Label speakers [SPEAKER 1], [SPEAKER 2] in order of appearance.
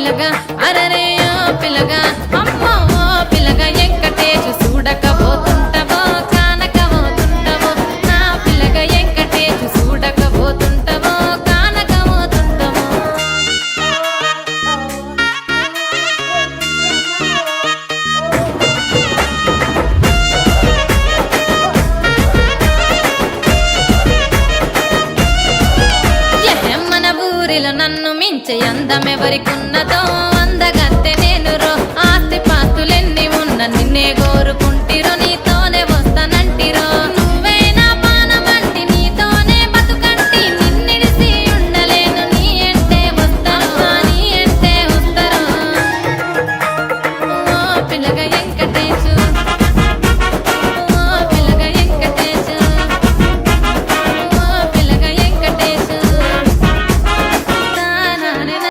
[SPEAKER 1] పిల్లగా అరరే ఓ పిల్లగా అమ్మో ఓ పిల్లగా వెంకటేశు చూడకపోతుంటవో కానకపోతుంటవో నా పిల్లగా వెంకటేశు చూడకపోతుంటవో కానకపోతుంటవో మన ఊరిలో నన్ను మించే అందమెవరికున్నదో